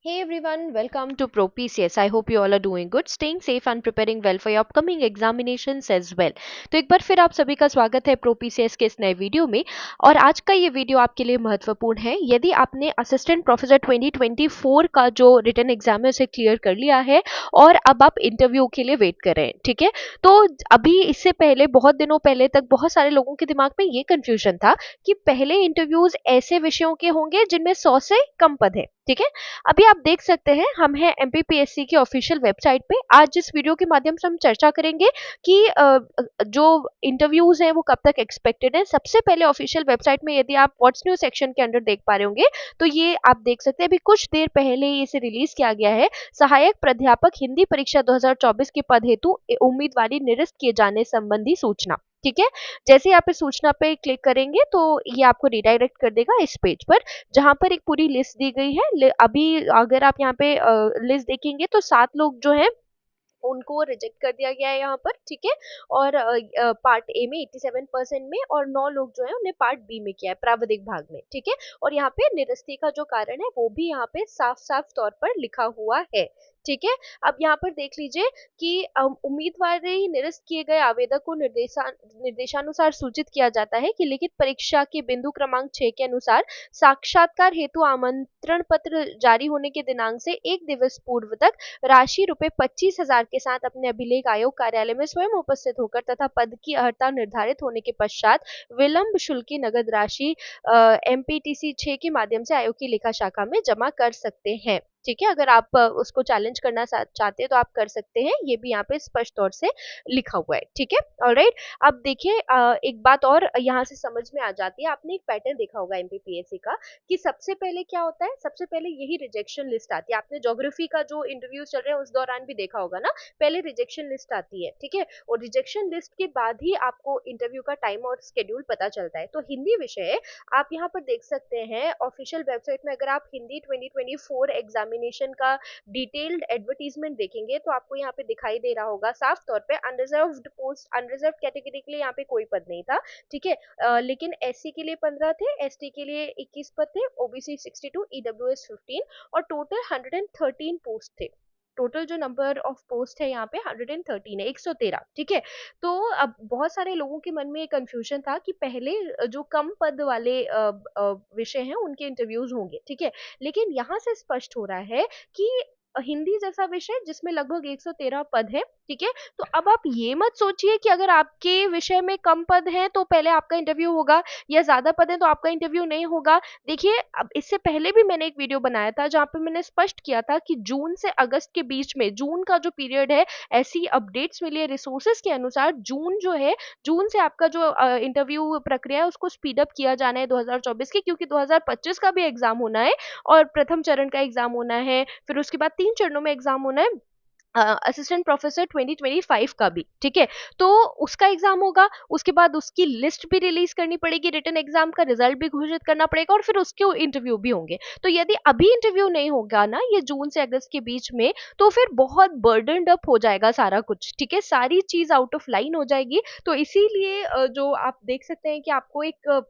Hey everyone, welcome to Pro PCS. I hope you all are doing good, staying safe and preparing well for your upcoming examinations as well. तो एक बार फिर आप सभी का स्वागत है प्रो पीसीएस के इस नए वीडियो में। और आज का ये वीडियो आपके लिए महत्वपूर्ण है यदि आपने असिस्टेंट प्रोफेसर 2024 का जो रिटन एग्जाम है उसे क्लियर कर लिया है और अब आप इंटरव्यू के लिए वेट कर रहे हैं। ठीक है, तो अभी इससे पहले बहुत दिनों पहले तक बहुत सारे लोगों के दिमाग में ये कंफ्यूजन था कि पहले इंटरव्यूज ऐसे विषयों के होंगे जिनमें 100 से कम पद है। ठीक है, अभी आप देख सकते हैं हम हैं एमपीपीएससी की ऑफिशियल वेबसाइट पे। आज इस वीडियो के माध्यम से हम चर्चा करेंगे कि जो इंटरव्यूज हैं वो कब तक एक्सपेक्टेड है। सबसे पहले ऑफिशियल वेबसाइट में यदि आप व्हाट्स न्यू सेक्शन के अंदर देख पा रहे होंगे तो ये आप देख सकते हैं अभी कुछ देर पहले ही इसे रिलीज किया गया है। सहायक प्राध्यापक हिंदी परीक्षा 2024 के पद हेतु उम्मीदवारी निरस्त किए जाने संबंधी सूचना। ठीक है, जैसे ही आप इस सूचना पे क्लिक करेंगे तो ये आपको रिडायरेक्ट कर देगा इस पेज पर जहाँ पर एक पूरी लिस्ट दी गई है। अभी अगर आप यहाँ पे लिस्ट देखेंगे तो 7 लोग जो हैं उनको रिजेक्ट कर दिया गया है यहाँ पर। ठीक है, और पार्ट ए में 87% में और 9 लोग जो है उन्हें पार्ट बी में किया है प्राविधिक भाग में। ठीक है, और यहाँ पे निरस्ती का जो कारण है वो भी यहाँ पे साफ साफ तौर पर लिखा हुआ है। ठीक है, अब यहाँ पर देख लीजिए कि उम्मीदवारी निरस्त किए गए आवेदक को निर्देशानुसार सूचित किया जाता है कि लिखित परीक्षा के बिंदु क्रमांक 6 के अनुसार साक्षात्कार हेतु आमंत्रण पत्र जारी होने के दिनांक से 1 दिवस पूर्व तक राशि रुपए 25,000 के साथ अपने अभिलेख आयोग कार्यालय में स्वयं उपस्थित होकर तथा पद की अर्हता निर्धारित होने के पश्चात विलंब शुल्क की नगद राशि एमपीटीसी 6 के माध्यम से आयोग की लेखा शाखा में जमा कर सकते हैं। ठीक है, अगर आप उसको चैलेंज करना चाहते हैं तो आप कर सकते हैं, ये भी यहाँ पे स्पष्ट तौर से लिखा हुआ है। ठीक है, ऑलराइट। अब देखिए एक बात और यहाँ से समझ में आ जाती है। आपने एक पैटर्न देखा होगा एमपीपीएससी का कि सबसे पहले क्या होता है, सबसे पहले यही रिजेक्शन लिस्ट आती है। आपने ज्योग्राफी का जो इंटरव्यू चल रहे हैं उस दौरान भी देखा होगा ना, पहले रिजेक्शन लिस्ट आती है। ठीक है, और रिजेक्शन लिस्ट के बाद ही आपको इंटरव्यू का टाइम और शेड्यूल पता चलता है। तो हिंदी विषय आप यहाँ पर देख सकते हैं ऑफिशियल वेबसाइट में। अगर आप हिंदी 2024 एग्जामिनेशन का डिटेल्ड एडवर्टीजमेंट देखेंगे तो आपको यहाँ पे दिखाई दे रहा होगा साफ तौर पे अनरिजर्व्ड पोस्ट, अनरिजर्व्ड कैटेगरी के लिए यहाँ पे कोई पद नहीं था। ठीक है, लेकिन एससी के लिए 15 थे, एसटी के लिए 21 पद थे, ओबीसी 62, ईडब्ल्यूएस 15 और टोटल 113 पोस्ट थे। टोटल जो नंबर ऑफ पोस्ट है यहाँ पे 113 है, 113। ठीक है, तो अब बहुत सारे लोगों के मन में एक कंफ्यूजन था कि पहले जो कम पद वाले विषय हैं उनके इंटरव्यूज होंगे। ठीक है, लेकिन यहाँ से स्पष्ट हो रहा है कि हिंदी जैसा विषय जिसमें लगभग 113 पद है। ठीक है, तो अब आप ये मत सोचिए कि अगर आपके विषय में कम पद हैं तो पहले आपका इंटरव्यू होगा या ज्यादा पद है तो आपका इंटरव्यू नहीं होगा। देखिए, अब इससे पहले भी मैंने एक वीडियो बनाया था जहाँ पे मैंने स्पष्ट किया था कि जून से अगस्त के बीच में, जून का जो पीरियड है, ऐसी अपडेट्स मिली है रिसोर्सेज के अनुसार, जून जो है, जून से आपका जो इंटरव्यू प्रक्रिया है उसको स्पीड अप किया जाना है 2024 की, क्योंकि 2025 का भी एग्जाम होना है और प्रथम चरण का एग्जाम होना है, फिर उसके बाद 3 चरणों में एग्जाम होना है असिस्टेंट प्रोफेसर 2025 का भी। ठीक है, तो उसका एग्जाम होगा, उसके बाद उसकी लिस्ट भी रिलीज करनी पड़ेगी, रिटन एग्जाम का रिजल्ट भी घोषित करना पड़ेगा और फिर उसके इंटरव्यू भी होंगे। तो यदि अभी इंटरव्यू नहीं होगा ना ये जून से अगस्त के बीच में, तो फिर बहुत बर्डनड अप हो जाएगा सारा कुछ। ठीक है, सारी चीज आउट ऑफ लाइन हो जाएगी। तो इसीलिए जो आप देख सकते हैं कि आपको एक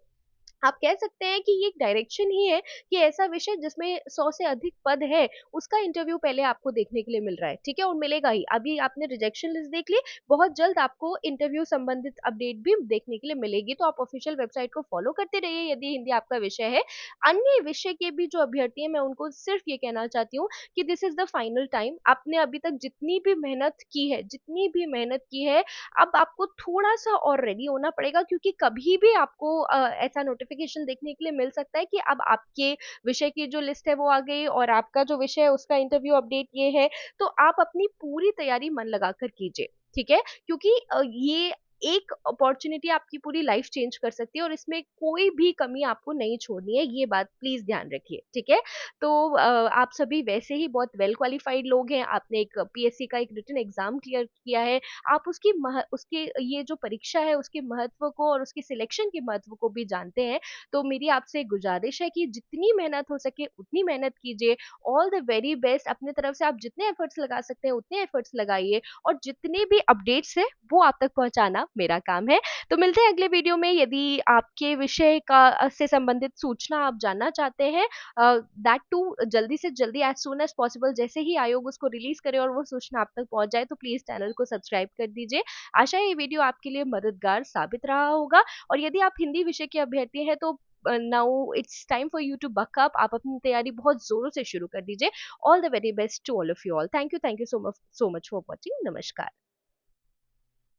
आप कह सकते हैं कि ये एक डायरेक्शन ही है कि ऐसा विषय जिसमें 100 से अधिक पद है उसका इंटरव्यू पहले आपको देखने के लिए मिल रहा है। ठीक है, और मिलेगा ही। अभी आपने रिजेक्शन लिस्ट देख ली, बहुत जल्द आपको इंटरव्यू संबंधित अपडेट भी देखने के लिए मिलेगी। तो आप ऑफिशियल वेबसाइट को फॉलो करते रहिए यदि हिंदी आपका विषय है। अन्य विषय के भी जो अभ्यर्थी हैं मैं उनको सिर्फ ये कहना चाहती हूँ कि this is the final time. आपने अभी तक जितनी भी मेहनत की है, जितनी भी मेहनत की है, अब आपको थोड़ा सा और रेडी होना पड़ेगा, क्योंकि कभी भी आपको ऐसा नोटिफिकेशन देखने के लिए मिल सकता है कि अब आपके विषय की जो लिस्ट है वो आ गई और आपका जो विषय है उसका इंटरव्यू अपडेट ये है। तो आप अपनी पूरी तैयारी मन लगाकर कीजिए। ठीक है, क्योंकि ये एक अपॉर्चुनिटी आपकी पूरी लाइफ चेंज कर सकती है और इसमें कोई भी कमी आपको नहीं छोड़नी है, ये बात प्लीज ध्यान रखिए। ठीक है, तो आप सभी वैसे ही बहुत वेल क्वालिफाइड लोग हैं, आपने एक पीएससी का एक रिटन एग्जाम क्लियर किया है, आप उसके ये जो परीक्षा है उसके महत्व को और उसके सिलेक्शन के महत्व को भी जानते हैं। तो मेरी आपसे गुजारिश है कि जितनी मेहनत हो सके उतनी मेहनत कीजिए। All the very best. अपने तरफ से आप जितने एफर्ट्स लगा सकते हैं उतने एफर्ट्स लगाइए और जितने भी अपडेट्स है वो आप तक पहुंचाना मेरा काम है। तो मिलते हैं अगले वीडियो में। यदि आपके विषय का से संबंधित सूचना आप जानना चाहते हैं, दैट टू जल्दी से जल्दी, एज सून एज पॉसिबल, जैसे ही आयोग उसको रिलीज करे और वो सूचना आप तक पहुंच जाए, तो प्लीज चैनल को सब्सक्राइब कर दीजिए। आशा है ये वीडियो आपके लिए मददगार साबित रहा होगा। और यदि आप हिंदी विषय के अभ्यर्थी हैं, तो now it's time for you to buck up. आप अपनी तैयारी बहुत जोरों से शुरू कर दीजिए। All the very best to all of you all. Thank you so much for watching. नमस्कार।